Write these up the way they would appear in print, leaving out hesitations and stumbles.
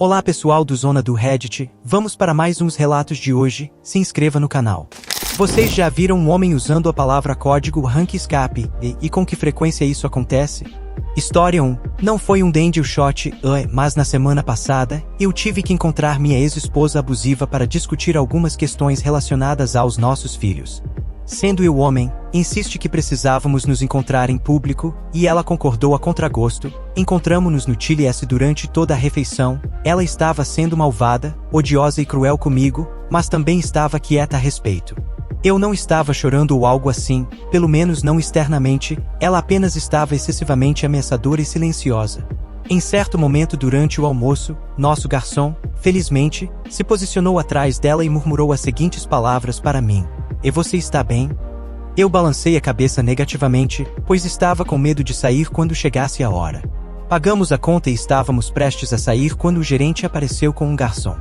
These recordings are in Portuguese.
Olá pessoal do Zona do Reddit, vamos para mais uns relatos de hoje, se inscreva no canal. Vocês já viram um homem usando a palavra código rank escape, e com que frequência isso acontece? História 1. Não foi um danger shot, mas na semana passada, eu tive que encontrar minha ex-esposa abusiva para discutir algumas questões relacionadas aos nossos filhos. Sendo eu homem, insiste que precisávamos nos encontrar em público, e ela concordou a contragosto. Encontramo-nos no Chili's durante toda a refeição. Ela estava sendo malvada, odiosa e cruel comigo, mas também estava quieta a respeito. Eu não estava chorando ou algo assim, pelo menos não externamente, ela apenas estava excessivamente ameaçadora e silenciosa. Em certo momento durante o almoço, nosso garçom, felizmente, se posicionou atrás dela e murmurou as seguintes palavras para mim: "E você está bem?" Eu balancei a cabeça negativamente, pois estava com medo de sair quando chegasse a hora. Pagamos a conta e estávamos prestes a sair quando o gerente apareceu com um garçom.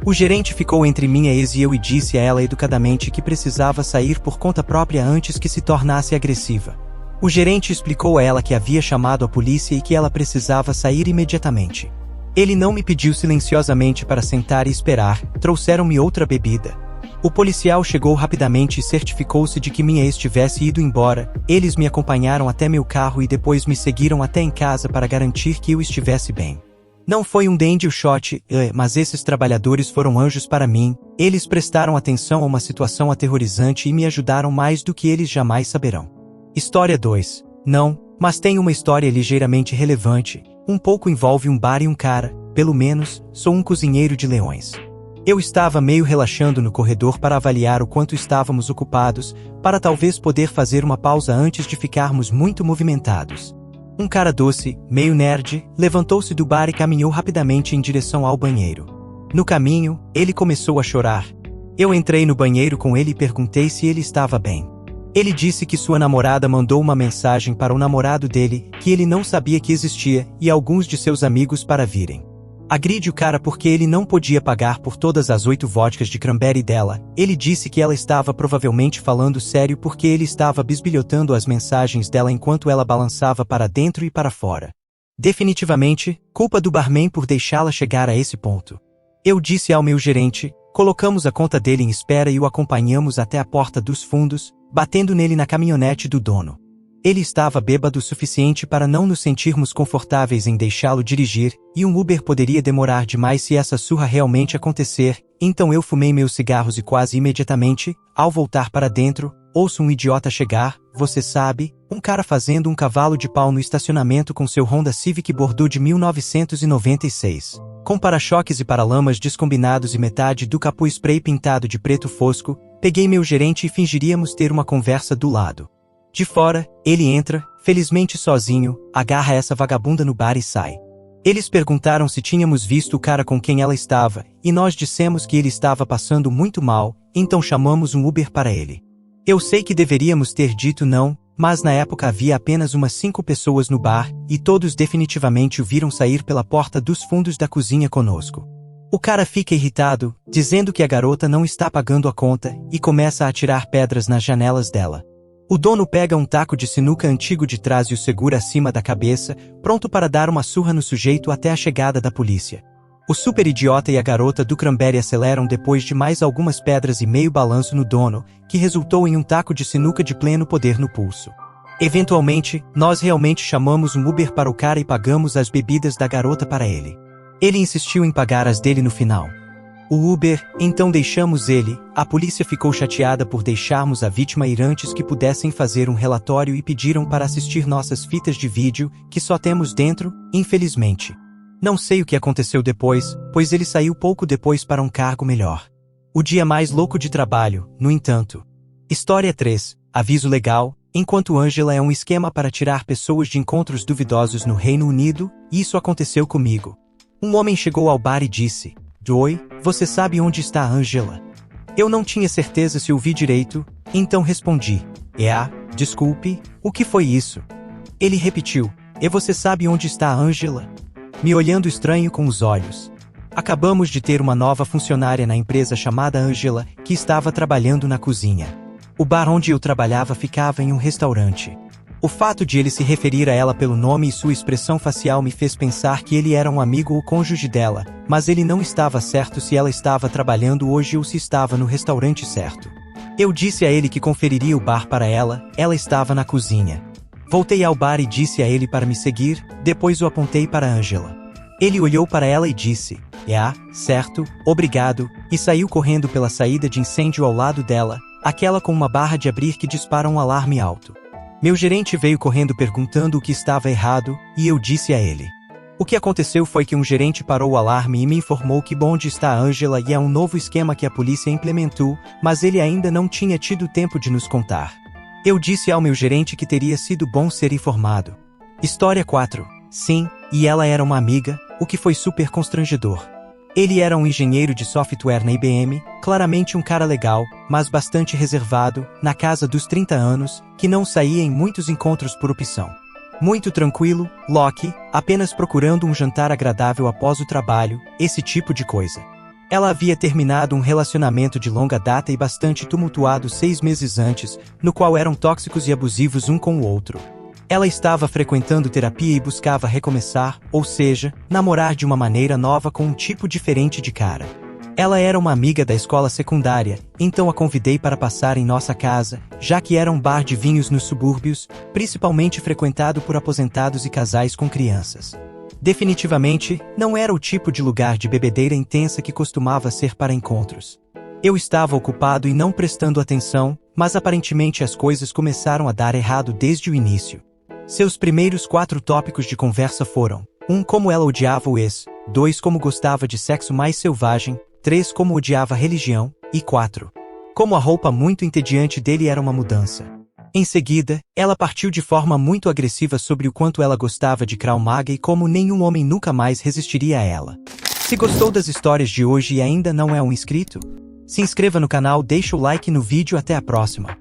O gerente ficou entre minha ex e eu e disse a ela educadamente que precisava sair por conta própria antes que se tornasse agressiva. O gerente explicou a ela que havia chamado a polícia e que ela precisava sair imediatamente. Ele não me pediu silenciosamente para sentar e esperar, trouxeram-me outra bebida. O policial chegou rapidamente e certificou-se de que minha ex tivesse ido embora. Eles me acompanharam até meu carro e depois me seguiram até em casa para garantir que eu estivesse bem. Não foi um danger shot, mas esses trabalhadores foram anjos para mim. Eles prestaram atenção a uma situação aterrorizante e me ajudaram mais do que eles jamais saberão. História 2. Não, mas tem uma história ligeiramente relevante. Um pouco envolve um bar e um cara, pelo menos, sou um cozinheiro de leões. Eu estava meio relaxando no corredor para avaliar o quanto estávamos ocupados, para talvez poder fazer uma pausa antes de ficarmos muito movimentados. Um cara doce, meio nerd, levantou-se do bar e caminhou rapidamente em direção ao banheiro. No caminho, ele começou a chorar. Eu entrei no banheiro com ele e perguntei se ele estava bem. Ele disse que sua namorada mandou uma mensagem para o namorado dele, que ele não sabia que existia, e alguns de seus amigos para virem. Agride o cara porque ele não podia pagar por todas as 8 vodkas de cranberry dela. Ele disse que ela estava provavelmente falando sério porque ele estava bisbilhotando as mensagens dela enquanto ela balançava para dentro e para fora. Definitivamente, culpa do barman por deixá-la chegar a esse ponto. Eu disse ao meu gerente, colocamos a conta dele em espera e o acompanhamos até a porta dos fundos, batendo nele na caminhonete do dono. Ele estava bêbado o suficiente para não nos sentirmos confortáveis em deixá-lo dirigir, e um Uber poderia demorar demais se essa surra realmente acontecer, então eu fumei meus cigarros e quase imediatamente, ao voltar para dentro, ouço um idiota chegar, você sabe, um cara fazendo um cavalo de pau no estacionamento com seu Honda Civic Bordeaux de 1996. Com para-choques e paralamas descombinados e metade do capô spray pintado de preto fosco, peguei meu gerente e fingiríamos ter uma conversa do lado. De fora, ele entra, felizmente sozinho, agarra essa vagabunda no bar e sai. Eles perguntaram se tínhamos visto o cara com quem ela estava, e nós dissemos que ele estava passando muito mal, então chamamos um Uber para ele. Eu sei que deveríamos ter dito não, mas na época havia apenas umas 5 pessoas no bar, e todos definitivamente o viram sair pela porta dos fundos da cozinha conosco. O cara fica irritado, dizendo que a garota não está pagando a conta, e começa a atirar pedras nas janelas dela. O dono pega um taco de sinuca antigo de trás e o segura acima da cabeça, pronto para dar uma surra no sujeito até a chegada da polícia. O super idiota e a garota do cranberry aceleram depois de mais algumas pedras e meio balanço no dono, que resultou em um taco de sinuca de pleno poder no pulso. Eventualmente, nós realmente chamamos um Uber para o cara e pagamos as bebidas da garota para ele. Ele insistiu em pagar as dele no final. O Uber, então deixamos ele, a polícia ficou chateada por deixarmos a vítima ir antes que pudessem fazer um relatório e pediram para assistir nossas fitas de vídeo, que só temos dentro, infelizmente. Não sei o que aconteceu depois, pois ele saiu pouco depois para um cargo melhor. O dia mais louco de trabalho, no entanto. História 3. Aviso legal, enquanto Angela é um esquema para tirar pessoas de encontros duvidosos no Reino Unido, isso aconteceu comigo. Um homem chegou ao bar e disse: "Oi, você sabe onde está a Angela?" Eu não tinha certeza se ouvi direito, então respondi: desculpe, o que foi isso?" Ele repetiu: "E você sabe onde está a Angela?" Me olhando estranho com os olhos. Acabamos de ter uma nova funcionária na empresa chamada Angela, que estava trabalhando na cozinha. O bar onde eu trabalhava ficava em um restaurante. O fato de ele se referir a ela pelo nome e sua expressão facial me fez pensar que ele era um amigo ou cônjuge dela, mas ele não estava certo se ela estava trabalhando hoje ou se estava no restaurante certo. Eu disse a ele que conferiria o bar para ela, ela estava na cozinha. Voltei ao bar e disse a ele para me seguir, depois o apontei para Angela. Ele olhou para ela e disse, certo, obrigado, e saiu correndo pela saída de incêndio ao lado dela, aquela com uma barra de abrir que dispara um alarme alto. Meu gerente veio correndo perguntando o que estava errado, e eu disse a ele. O que aconteceu foi que um gerente parou o alarme e me informou que onde está a Angela e é um novo esquema que a polícia implementou, mas ele ainda não tinha tido tempo de nos contar. Eu disse ao meu gerente que teria sido bom ser informado. História 4. Sim, e ela era uma amiga, o que foi super constrangedor. Ele era um engenheiro de software na IBM, claramente um cara legal, mas bastante reservado, na casa dos 30 anos, que não saía em muitos encontros por opção. Muito tranquilo, Loki, apenas procurando um jantar agradável após o trabalho, esse tipo de coisa. Ela havia terminado um relacionamento de longa data e bastante tumultuado 6 meses antes, no qual eram tóxicos e abusivos um com o outro. Ela estava frequentando terapia e buscava recomeçar, ou seja, namorar de uma maneira nova com um tipo diferente de cara. Ela era uma amiga da escola secundária, então a convidei para passar em nossa casa, já que era um bar de vinhos nos subúrbios, principalmente frequentado por aposentados e casais com crianças. Definitivamente, não era o tipo de lugar de bebedeira intensa que costumava ser para encontros. Eu estava ocupado e não prestando atenção, mas aparentemente as coisas começaram a dar errado desde o início. Seus primeiros 4 tópicos de conversa foram: 1. Como ela odiava o ex, 2. Como gostava de sexo mais selvagem, 3. Como odiava a religião, e 4. Como a roupa muito entediante dele era uma mudança. Em seguida, ela partiu de forma muito agressiva sobre o quanto ela gostava de Krav Maga e como nenhum homem nunca mais resistiria a ela. Se gostou das histórias de hoje e ainda não é um inscrito, se inscreva no canal, deixa o like no vídeo, até a próxima.